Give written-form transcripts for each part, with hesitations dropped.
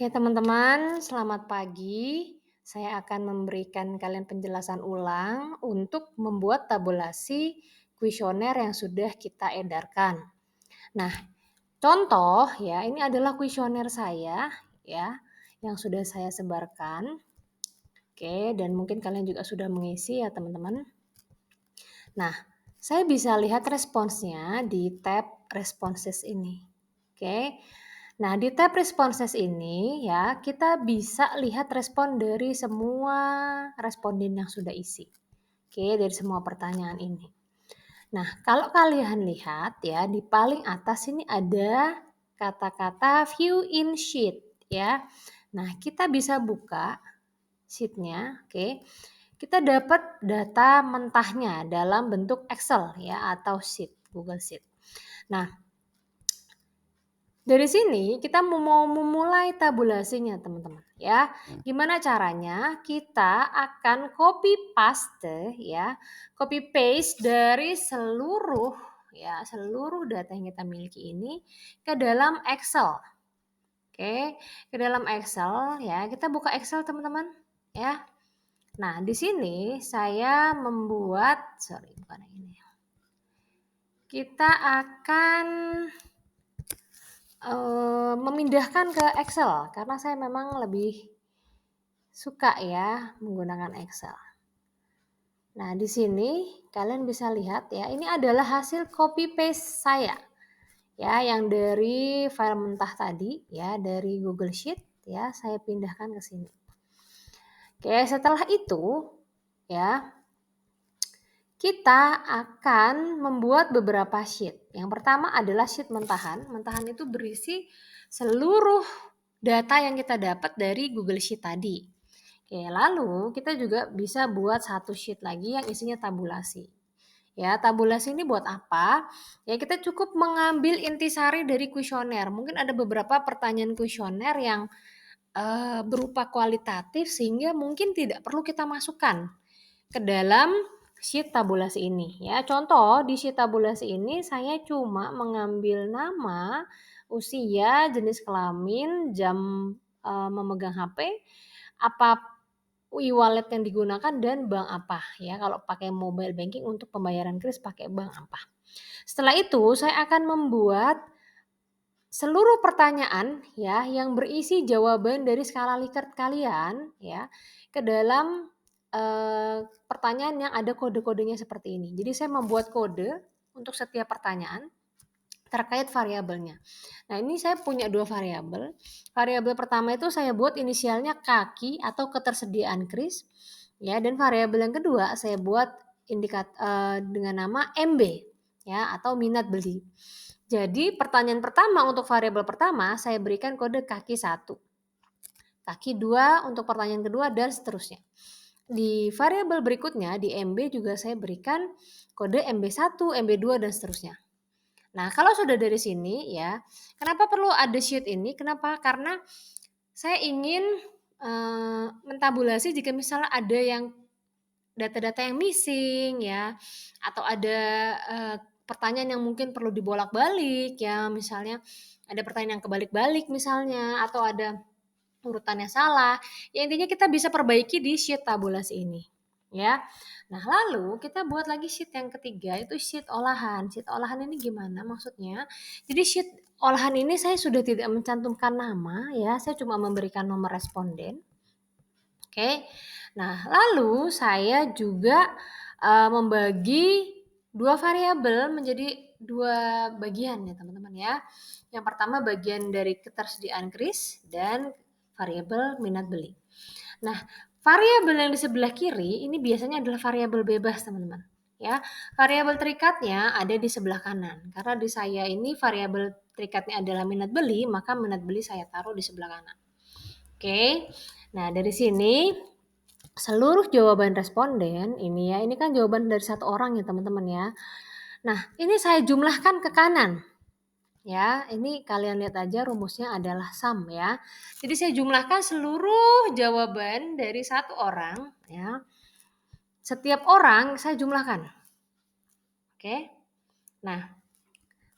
Oke teman-teman, selamat pagi. Saya akan memberikan kalian penjelasan ulang untuk membuat tabulasi kuesioner yang sudah kita edarkan. Nah, contoh ya, ini adalah kuesioner saya ya, yang sudah saya sebarkan. Oke, dan mungkin kalian juga sudah mengisi ya teman-teman. Nah, saya bisa lihat responsnya di tab responses ini. Oke. Nah, di tab responses ini ya, kita bisa lihat respon dari semua responden yang sudah isi. Oke, dari semua pertanyaan ini. Nah, kalau kalian lihat ya, di paling atas ini ada kata-kata view in sheet ya. Nah, kita bisa buka sheet-nya, oke. Kita dapat data mentahnya dalam bentuk Excel ya atau sheet, Google Sheet. Nah, dari sini kita mau memulai tabulasinya teman-teman ya. Gimana caranya? Kita akan copy paste ya, copy paste dari seluruh data yang kita miliki ini ke dalam Excel. Oke, ke dalam Excel ya. Kita buka Excel teman-teman ya. Nah, di sini saya membuat bukan ini. Kita akan memindahkan ke Excel karena saya memang lebih suka ya menggunakan Excel. Nah, di sini kalian bisa lihat ya, ini adalah hasil copy paste saya. Ya, yang dari file mentah tadi ya, dari Google Sheet ya, saya pindahkan ke sini. Oke, setelah itu ya, kita akan membuat beberapa sheet. Yang pertama adalah sheet mentahan. Mentahan itu berisi seluruh data yang kita dapat dari Google Sheet tadi. Oke, lalu kita juga bisa buat satu sheet lagi yang isinya tabulasi. Ya, tabulasi ini buat apa? Ya, kita cukup mengambil intisari dari kuesioner. Mungkin ada beberapa pertanyaan kuesioner yang berupa kualitatif sehingga mungkin tidak perlu kita masukkan ke dalam sheet tabulasi ini ya. Contoh di sheet tabulasi ini saya cuma mengambil nama, usia, jenis kelamin, jam memegang HP, apa e-wallet yang digunakan dan bank apa ya. Kalau pakai mobile banking untuk pembayaran kris pakai bank apa. Setelah itu saya akan membuat seluruh pertanyaan ya yang berisi jawaban dari skala Likert kalian ya ke dalam pertanyaan yang ada kode-kodenya seperti ini. Jadi saya membuat kode untuk setiap pertanyaan terkait variabelnya. Nah, ini saya punya dua variabel. Variabel pertama itu saya buat inisialnya kaki atau ketersediaan kris ya, dan variabel yang kedua saya buat dengan nama MB ya atau minat beli. Jadi pertanyaan pertama untuk variabel pertama saya berikan kode kaki 1. Kaki 2 untuk pertanyaan kedua dan seterusnya. Di variabel berikutnya di MB juga saya berikan kode MB1, MB2 dan seterusnya. Nah, kalau sudah dari sini ya, kenapa perlu ada sheet ini? Kenapa? Karena saya ingin mentabulasi jika misalnya ada yang data-data yang missing ya, atau ada pertanyaan yang mungkin perlu dibolak-balik ya, misalnya ada pertanyaan yang kebalik-balik misalnya, atau ada urutannya salah. Ya intinya kita bisa perbaiki di sheet tabulasi ini ya. Nah, lalu kita buat lagi sheet yang ketiga, itu sheet olahan. Sheet olahan ini gimana maksudnya? Jadi sheet olahan ini saya sudah tidak mencantumkan nama ya, saya cuma memberikan nomor responden. Oke. Nah, lalu saya juga membagi dua variabel menjadi dua bagian ya teman-teman ya. Yang pertama bagian dari ketersediaan kris dan variabel minat beli. Nah, variabel yang di sebelah kiri ini biasanya adalah variabel bebas teman-teman. Ya, variabel terikatnya ada di sebelah kanan. Karena di saya ini variabel terikatnya adalah minat beli, maka minat beli saya taruh di sebelah kanan. Oke. Nah, dari sini seluruh jawaban responden ini ya, ini kan jawaban dari satu orang ya teman-teman ya. Nah, ini saya jumlahkan ke kanan. Ya, ini kalian lihat aja rumusnya adalah sum ya. Jadi saya jumlahkan seluruh jawaban dari satu orang ya. Setiap orang saya jumlahkan. Oke. Nah,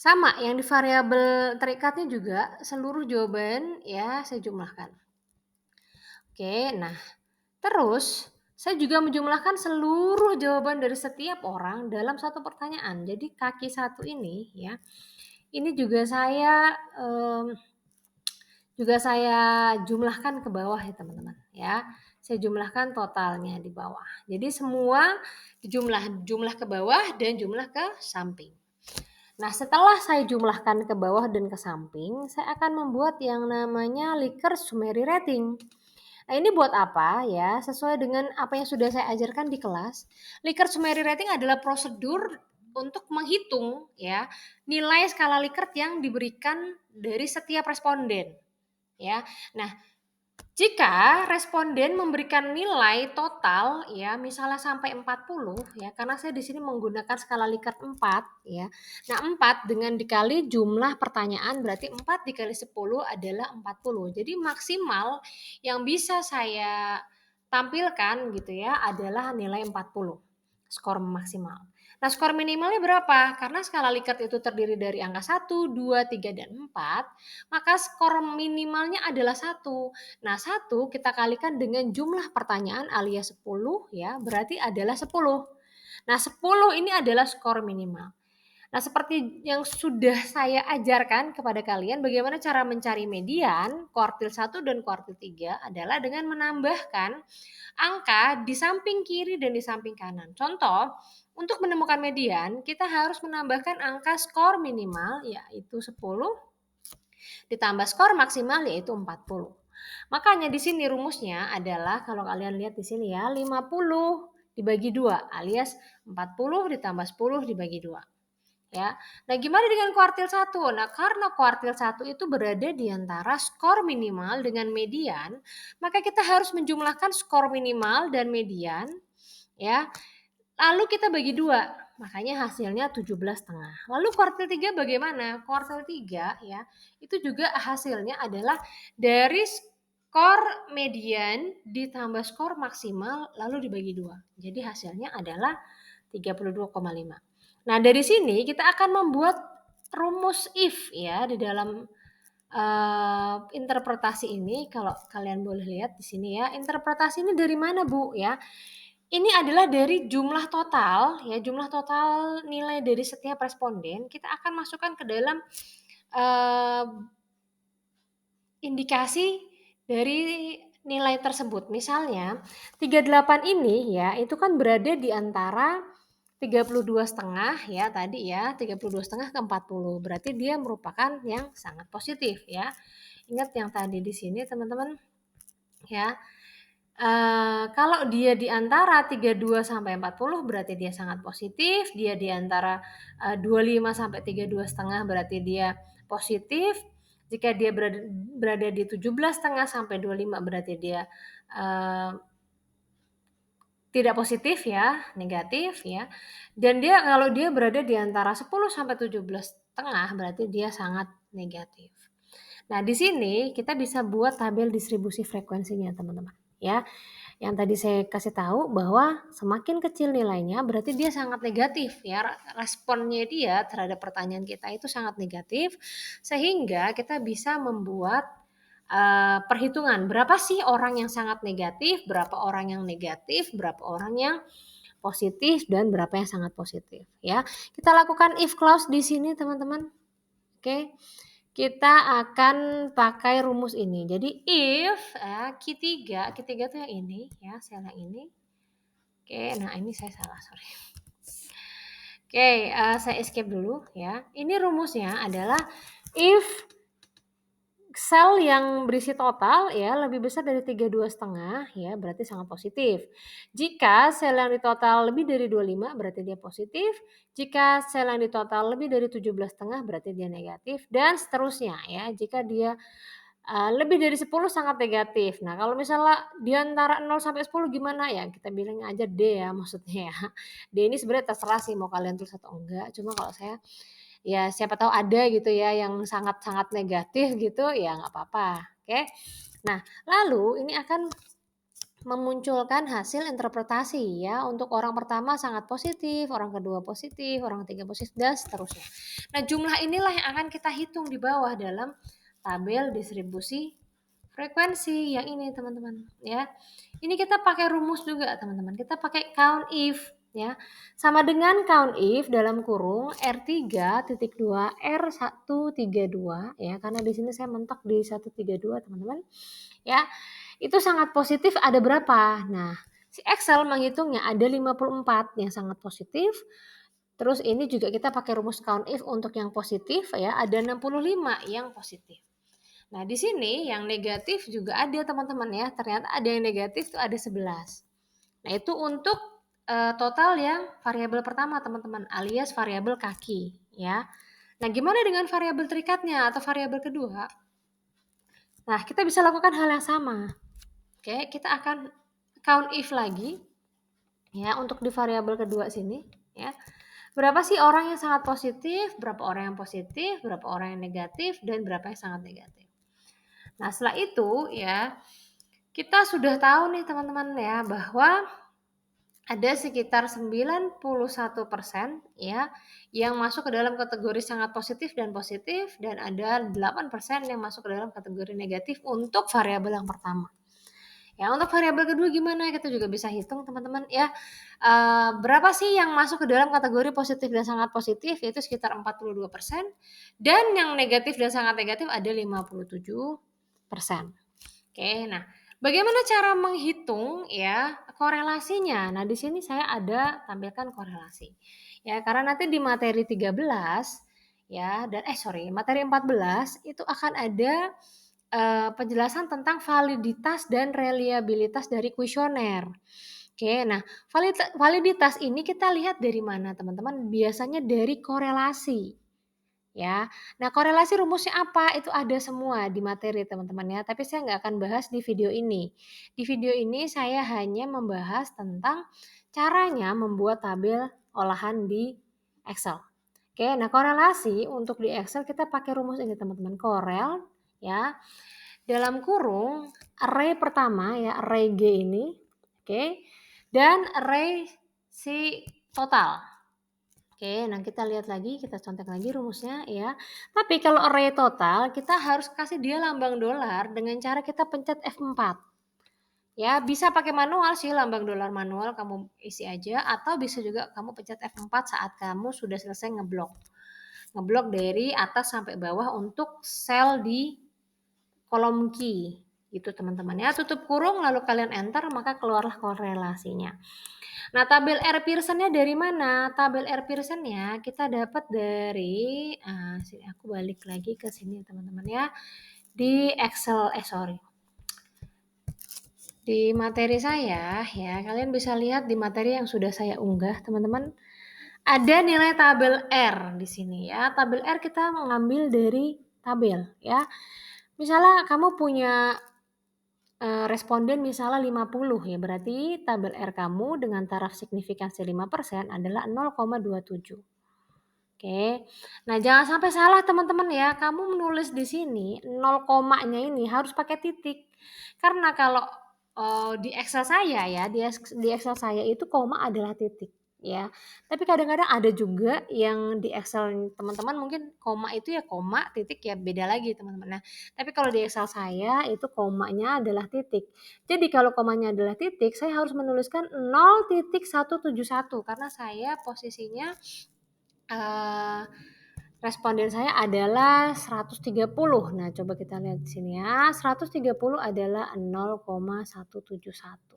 Sama, yang di variabel terikatnya juga seluruh jawaban ya saya jumlahkan. Oke, nah terus saya juga menjumlahkan seluruh jawaban dari setiap orang dalam satu pertanyaan. Jadi kaki satu ini ya, ini juga saya jumlahkan ke bawah ya teman-teman ya. Saya jumlahkan totalnya di bawah. Jadi semua jumlah ke bawah dan jumlah ke samping. Nah, setelah saya jumlahkan ke bawah dan ke samping, saya akan membuat yang namanya Likert summary rating. Nah, ini buat apa ya? Sesuai dengan apa yang sudah saya ajarkan di kelas. Likert summary rating adalah prosedur untuk menghitung ya nilai skala Likert yang diberikan dari setiap responden ya. Nah, jika responden memberikan nilai total ya misalnya sampai 40 ya, karena saya di sini menggunakan skala Likert 4 ya. Nah, 4 dengan dikali jumlah pertanyaan berarti 4 dikali 10 adalah 40. Jadi maksimal yang bisa saya tampilkan gitu ya adalah nilai 40. Skor maksimal. Nah, skor minimalnya berapa? Karena skala Likert itu terdiri dari angka 1, 2, 3, dan 4, maka skor minimalnya adalah 1. Nah, 1 kita kalikan dengan jumlah pertanyaan alias 10 ya, berarti adalah 10. Nah, 10 ini adalah skor minimal. Nah, seperti yang sudah saya ajarkan kepada kalian bagaimana cara mencari median kuartil 1 dan kuartil 3 adalah dengan menambahkan angka di samping kiri dan di samping kanan. Contoh, untuk menemukan median kita harus menambahkan angka skor minimal yaitu 10 ditambah skor maksimal yaitu 40. Makanya di sini rumusnya adalah kalau kalian lihat di sini ya 50 dibagi 2 alias 40 ditambah 10 dibagi 2. Ya. Nah, gimana dengan kuartil 1? Nah, karena kuartil 1 itu berada di antara skor minimal dengan median, maka kita harus menjumlahkan skor minimal dan median ya. Lalu kita bagi 2. Makanya hasilnya 17,5. Lalu kuartil 3 bagaimana? Kuartil 3 ya, itu juga hasilnya adalah dari skor median ditambah skor maksimal lalu dibagi 2. Jadi hasilnya adalah 32,5. Nah, dari sini kita akan membuat rumus if ya di dalam interpretasi ini. Kalau kalian boleh lihat di sini ya, interpretasi ini dari mana, Bu? Ya. Ini adalah dari jumlah total ya, jumlah total nilai dari setiap responden kita akan masukkan ke dalam uh, indikasi dari nilai tersebut. Misalnya 38 ini ya, itu kan berada di antara 32,5 ya tadi ya, 32,5 ke 40. Berarti dia merupakan yang sangat positif ya. Ingat yang tadi di sini teman-teman ya. Kalau dia di antara 32 sampai 40 berarti dia sangat positif, dia di antara 25 sampai 32,5 berarti dia positif. Jika dia berada di 17,5 sampai 25 berarti dia tidak positif ya, negatif ya. Dan kalau dia berada di antara 10 sampai 17,5 berarti dia sangat negatif. Nah, di sini kita bisa buat tabel distribusi frekuensinya, teman-teman, ya. Yang tadi saya kasih tahu bahwa semakin kecil nilainya berarti dia sangat negatif ya. Responnya dia terhadap pertanyaan kita itu sangat negatif sehingga kita bisa membuat perhitungan berapa sih orang yang sangat negatif, berapa orang yang negatif, berapa orang yang positif dan berapa yang sangat positif ya. Kita lakukan if clause di sini teman-teman. Oke. Kita akan pakai rumus ini. Jadi if Q3 itu yang ini ya, sel yang ini. Oke, nah ini saya salah, sorry. Oke, saya escape dulu ya. Ini rumusnya adalah if sel yang berisi total ya lebih besar dari 32,5 ya berarti sangat positif. Jika sel yang di total lebih dari 25 berarti dia positif. Jika sel yang di total lebih dari 17,5 berarti dia negatif dan seterusnya ya. Jika dia lebih dari 10 sangat negatif. Nah, kalau misalnya di antara 0 sampai 10 gimana ya? Kita bilang aja D ya maksudnya ya. D ini sebenarnya terserah sih mau kalian tulis atau enggak. Cuma kalau saya ya siapa tahu ada gitu ya yang sangat-sangat negatif gitu ya nggak apa-apa. Oke. Nah, lalu ini akan memunculkan hasil interpretasi ya. Untuk orang pertama sangat positif, orang kedua positif, orang ketiga positif dan seterusnya. Nah, jumlah inilah yang akan kita hitung di bawah dalam tabel distribusi frekuensi yang ini teman-teman ya. Ini kita pakai rumus juga teman-teman. Kita pakai count if ya. Sama dengan count if dalam kurung R3.2 R132 ya. Karena di sini saya mentok di 132 teman-teman. Ya. Itu sangat positif ada berapa? Nah, si Excel menghitungnya ada 54 yang sangat positif. Terus ini juga kita pakai rumus count if untuk yang positif ya, ada 65 yang positif. Nah, di sini yang negatif juga ada teman-teman ya. Ternyata ada yang negatif tuh ada 11. Nah, itu untuk total yang variabel pertama teman-teman alias variabel kaki ya. Nah, gimana dengan variabel terikatnya atau variabel kedua? Nah, kita bisa lakukan hal yang sama. Oke, kita akan count if lagi ya untuk di variabel kedua sini ya. Berapa sih orang yang sangat positif, berapa orang yang positif, berapa orang yang negatif, dan berapa yang sangat negatif. Nah, setelah itu ya, kita sudah tahu nih teman-teman ya, bahwa ada sekitar 91% ya, yang masuk ke dalam kategori sangat positif dan positif, dan ada 8% yang masuk ke dalam kategori negatif untuk variabel yang pertama. Ya, untuk variabel kedua gimana? Kita juga bisa hitung teman-teman ya. Berapa sih yang masuk ke dalam kategori positif dan sangat positif? Yaitu sekitar 42%. Dan yang negatif dan sangat negatif ada 57%. Oke, nah bagaimana cara menghitung ya korelasinya? Nah, di sini saya ada tampilkan korelasi. Ya, karena nanti di materi 13 ya dan materi 14 itu akan ada penjelasan tentang validitas dan reliabilitas dari kuesioner. Oke, nah validitas ini kita lihat dari mana teman-teman? Biasanya dari korelasi ya. Nah korelasi rumusnya apa? Itu ada semua di materi teman-teman ya, tapi saya nggak akan bahas di video ini. Di video ini saya hanya membahas tentang caranya membuat tabel olahan di Excel. Oke, nah korelasi untuk di Excel kita pakai rumus ini teman-teman, korel ya dalam kurung array pertama ya, array G ini, oke, dan array si total. Oke, nah kita lihat lagi, kita contek lagi rumusnya ya. Tapi kalau array total, kita harus kasih dia lambang dolar dengan cara kita pencet F4. Ya, bisa pakai manual sih, lambang dolar manual kamu isi aja, atau bisa juga kamu pencet F4 saat kamu sudah selesai ngeblok. Ngeblok dari atas sampai bawah untuk sel di kolom key gitu teman-teman ya. Tutup kurung lalu kalian enter maka keluarlah korelasinya. Nah, tabel R Pearson-nya dari mana? Tabel R Pearson-nya kita dapat dari sini aku balik lagi ke sini teman-teman ya. Di Excel di materi saya ya, kalian bisa lihat di materi yang sudah saya unggah teman-teman. Ada nilai tabel R di sini ya. Tabel R kita mengambil dari tabel ya. Misalnya kamu punya responden misalnya 50 ya, berarti tabel R kamu dengan taraf signifikansi 5% adalah 0,27. Oke. Nah, jangan sampai salah teman-teman ya. Kamu menulis di sini 0 komanya ini harus pakai titik. Karena kalau di Excel saya ya, di Excel saya itu koma adalah titik ya. Tapi kadang-kadang ada juga yang di Excel teman-teman mungkin koma itu ya koma, titik ya beda lagi teman-teman. Nah, tapi kalau di Excel saya itu komanya adalah titik. Jadi kalau komanya adalah titik, saya harus menuliskan 0,171 karena saya posisinya responden saya adalah 130. Nah, coba kita lihat di sini ya. 130 adalah 0,171.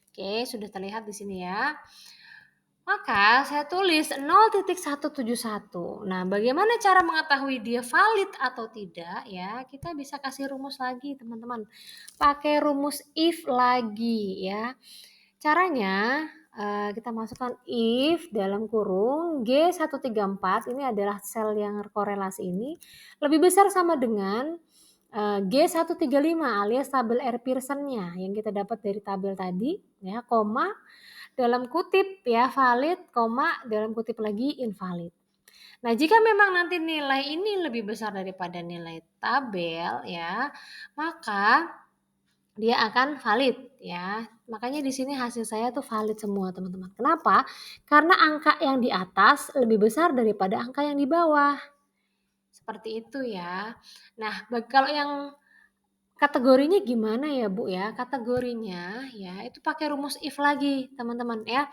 Oke, sudah terlihat di sini ya. Maka saya tulis 0,171. Nah, bagaimana cara mengetahui dia valid atau tidak ya? Kita bisa kasih rumus lagi, teman-teman. Pakai rumus if lagi ya. Caranya kita masukkan if dalam kurung G134 ini adalah sel yang korelasi ini lebih besar sama dengan G135 alias tabel R Pearson-nya yang kita dapat dari tabel tadi ya, koma dalam kutip ya valid, koma dalam kutip lagi invalid. Nah, jika memang nanti nilai ini lebih besar daripada nilai tabel ya, maka dia akan valid ya. Makanya di sini hasil saya tuh valid semua teman-teman. Kenapa? Karena angka yang di atas lebih besar daripada angka yang di bawah. Seperti itu ya. Nah, kalau yang kategorinya gimana ya Bu ya? Kategorinya ya itu pakai rumus if lagi teman-teman ya.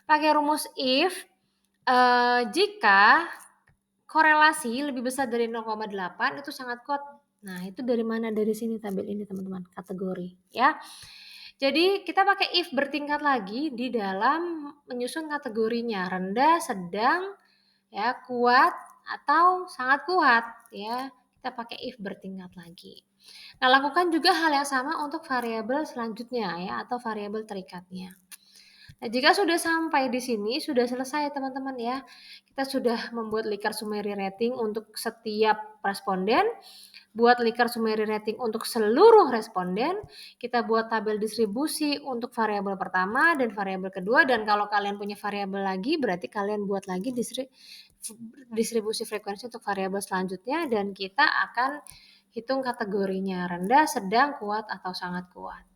Pakai rumus if jika korelasi lebih besar dari 0,8 itu sangat kuat. Nah, itu dari mana? Dari sini tabel ini teman-teman, kategori ya. Jadi kita pakai if bertingkat lagi di dalam menyusun kategorinya, rendah, sedang, ya, kuat atau sangat kuat ya. Kita pakai if bertingkat lagi. Nah, lakukan juga hal yang sama untuk variabel selanjutnya ya atau variabel terikatnya. Nah, jika sudah sampai di sini, sudah selesai teman-teman ya. Kita sudah membuat Likert summary rating untuk setiap responden, buat Likert summary rating untuk seluruh responden, kita buat tabel distribusi untuk variabel pertama dan variabel kedua, dan kalau kalian punya variabel lagi, berarti kalian buat lagi distribusi frekuensi untuk variabel selanjutnya, dan kita akan hitung kategorinya rendah, sedang, kuat, atau sangat kuat.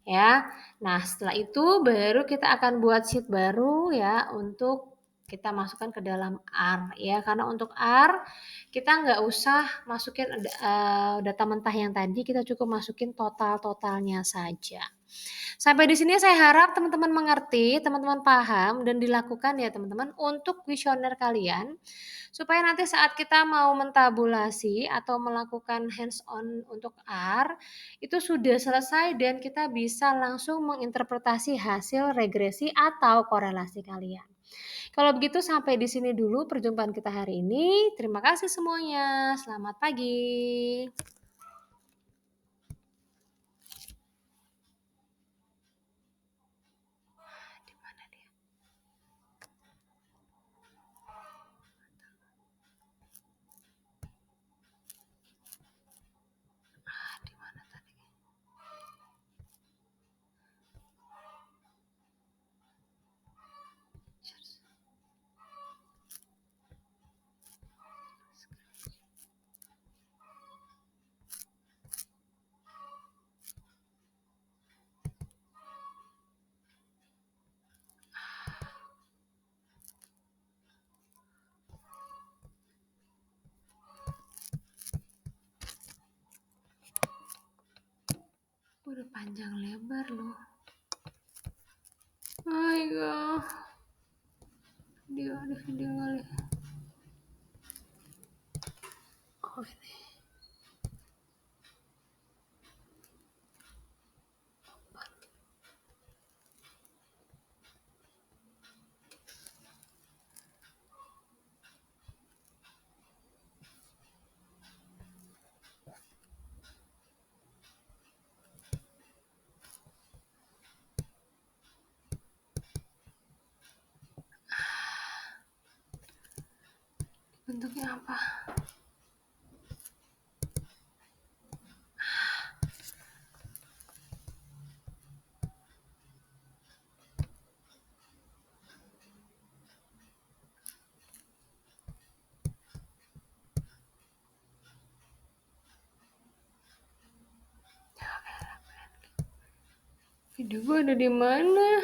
Ya. Nah, setelah itu baru kita akan buat sheet baru ya untuk kita masukkan ke dalam R ya. Karena untuk R kita nggak usah masukin data mentah yang tadi, kita cukup masukin total-totalnya saja. Sampai di sini saya harap teman-teman mengerti, teman-teman paham dan dilakukan ya teman-teman untuk kuesioner kalian supaya nanti saat kita mau mentabulasi atau melakukan hands on untuk R itu sudah selesai dan kita bisa langsung menginterpretasi hasil regresi atau korelasi kalian. Kalau begitu sampai di sini dulu perjumpaan kita hari ini. Terima kasih semuanya. Selamat pagi. Di mana dia? Di mana tadi? Udah panjang lebar loh. Ayo. Ada video kali. Oh, ini. Bentuknya apa? Video gue ada di mana?